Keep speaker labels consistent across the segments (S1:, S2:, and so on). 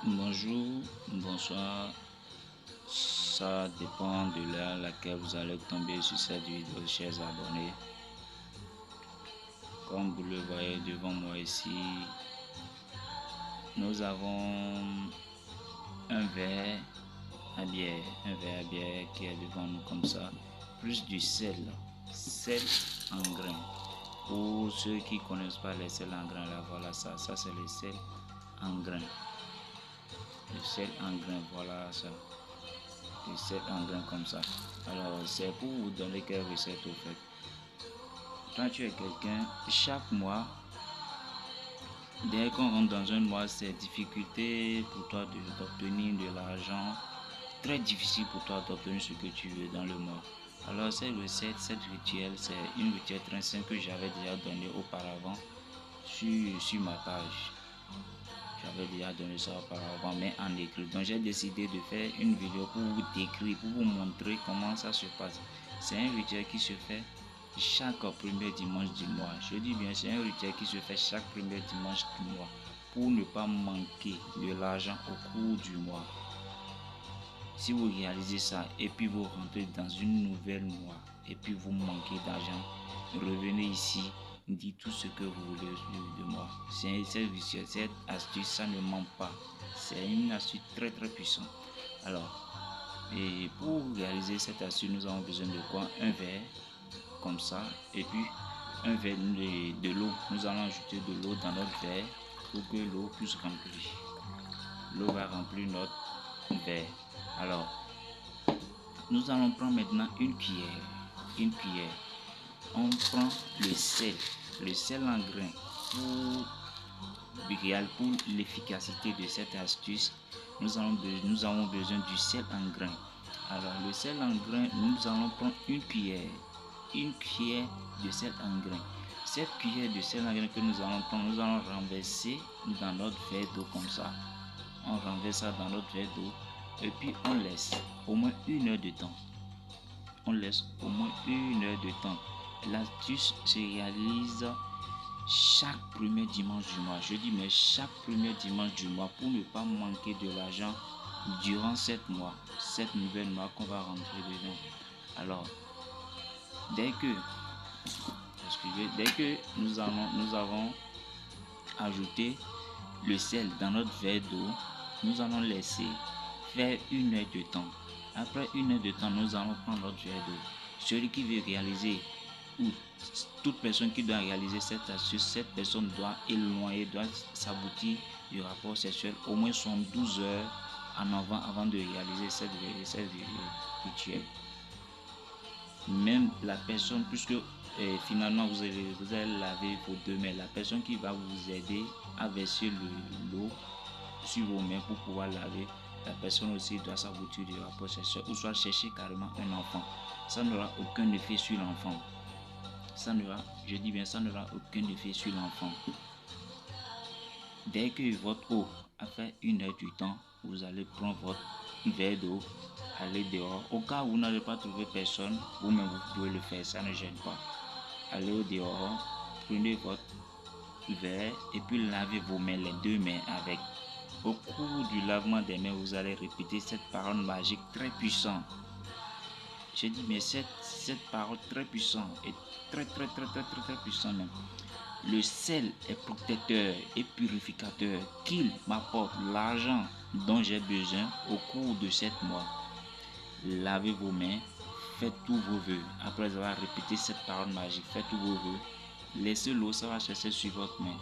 S1: Bonjour, bonsoir, ça dépend de l'heure à laquelle vous allez tomber sur cette vidéo, chers abonnés. Comme vous le voyez devant moi ici, nous avons un verre à bière qui est devant nous comme ça, plus du sel en grains. Pour ceux qui ne connaissent pas les sels en grains, là, voilà ça c'est le sel en grains. Le sel en grains, voilà ça. Le sel en grains comme ça. Alors, c'est pour vous donner quelques recettes au fait. Quand tu es quelqu'un, chaque mois, dès qu'on rentre dans un mois, c'est difficulté pour toi d'obtenir de l'argent. Très difficile pour toi d'obtenir ce que tu veux dans le mois. Alors, cette recette, cette rituel, c'est une rituel très simple que j'avais déjà donné auparavant sur ma page. J'avais déjà donné ça auparavant, mais en écrit. Donc j'ai décidé de faire une vidéo pour vous décrire, pour vous montrer comment ça se passe. C'est un rituel qui se fait chaque premier dimanche du mois. Je dis bien, c'est un rituel qui se fait chaque premier dimanche du mois pour ne pas manquer de l'argent au cours du mois. Si vous réalisez ça et puis vous rentrez dans une nouvelle mois et puis vous manquez d'argent, revenez ici, dites tout ce que vous voulez de moi. Cette astuce, ça ne ment pas. C'est une astuce très puissante. Alors, et pour réaliser cette astuce, nous avons besoin de quoi? Un verre, comme ça, et puis un verre de l'eau. Nous allons ajouter de l'eau dans notre verre pour que l'eau puisse remplir. L'eau va remplir notre verre. Alors, nous allons prendre maintenant une cuillère. On prend le sel en grain pour l'efficacité de cette astuce. Nous avons besoin du sel en grain. Alors, le sel en grain, nous allons prendre une cuillère de sel en grain. Cette cuillère de sel en grain que nous allons prendre, nous allons renverser dans notre verre d'eau comme ça. On renverse ça dans notre verre d'eau et puis on laisse au moins 1 heure de temps. L'astuce se réalise chaque premier dimanche du mois. Je dis mais chaque premier dimanche du mois pour ne pas manquer de l'argent durant cette nouvelle mois qu'on va rentrer dedans. Alors, dès que nous avons ajouté le sel dans notre verre d'eau, nous allons laisser faire 1 heure de temps. Après 1 heure de temps, nous allons prendre notre verre d'eau. Celui qui veut réaliser, ou toute personne qui doit réaliser cette astuce, cette personne doit s'aboutir du rapport sexuel au moins 12 heures avant de réaliser cette rituel. Même la personne, puisque finalement vous allez laver vos 2 mains, la personne qui va vous aider à verser l'eau sur vos mains pour pouvoir laver, la personne aussi doit s'aboutir du rapport sexuel ou soit chercher carrément un enfant. Ça n'aura aucun effet sur l'enfant. Ça n'aura aucun effet sur l'enfant. Dès que votre eau a fait 1 heure du temps, vous allez prendre votre verre d'eau, aller dehors. Au cas où vous n'avez pas trouvé personne, vous-même vous pouvez le faire, ça ne gêne pas. Allez au dehors, prenez votre verre et puis lavez vos mains, les 2 mains avec. Au cours du lavement des mains, vous allez répéter cette parole magique très puissante. Je dis mais cette parole très puissante est très puissante même. Le sel est protecteur et purificateur, qu'il m'apporte l'argent dont j'ai besoin au cours de 7 mois. Lavez vos mains, faites tous vos vœux. Après avoir répété cette parole magique, faites tous vos vœux. Laissez l'eau, ça va cesser sur votre main.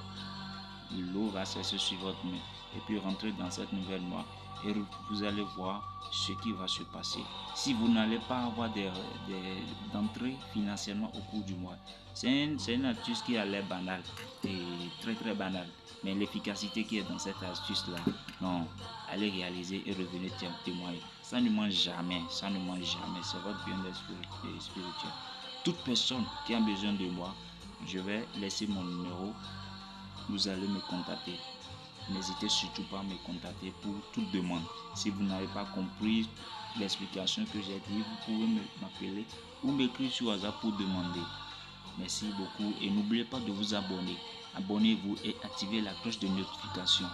S1: L'eau va cesser sur votre main. Et puis rentrez dans cette nouvelle mois et vous allez voir ce qui va se passer. Si vous n'allez pas avoir d'entrée financièrement au cours du mois, c'est une astuce qui a l'air banale et très banale. Mais l'efficacité qui est dans cette astuce-là, non, allez réaliser et revenez témoigner. Ça ne mange jamais, c'est votre bien-être spirituel. Toute personne qui a besoin de moi, je vais laisser mon numéro, vous allez me contacter. N'hésitez surtout pas à me contacter pour toute demande. Si vous n'avez pas compris l'explication que j'ai dit, vous pouvez m'appeler ou m'écrire sur WhatsApp pour demander. Merci beaucoup et n'oubliez pas de vous abonner. Abonnez-vous et activez la cloche de notification.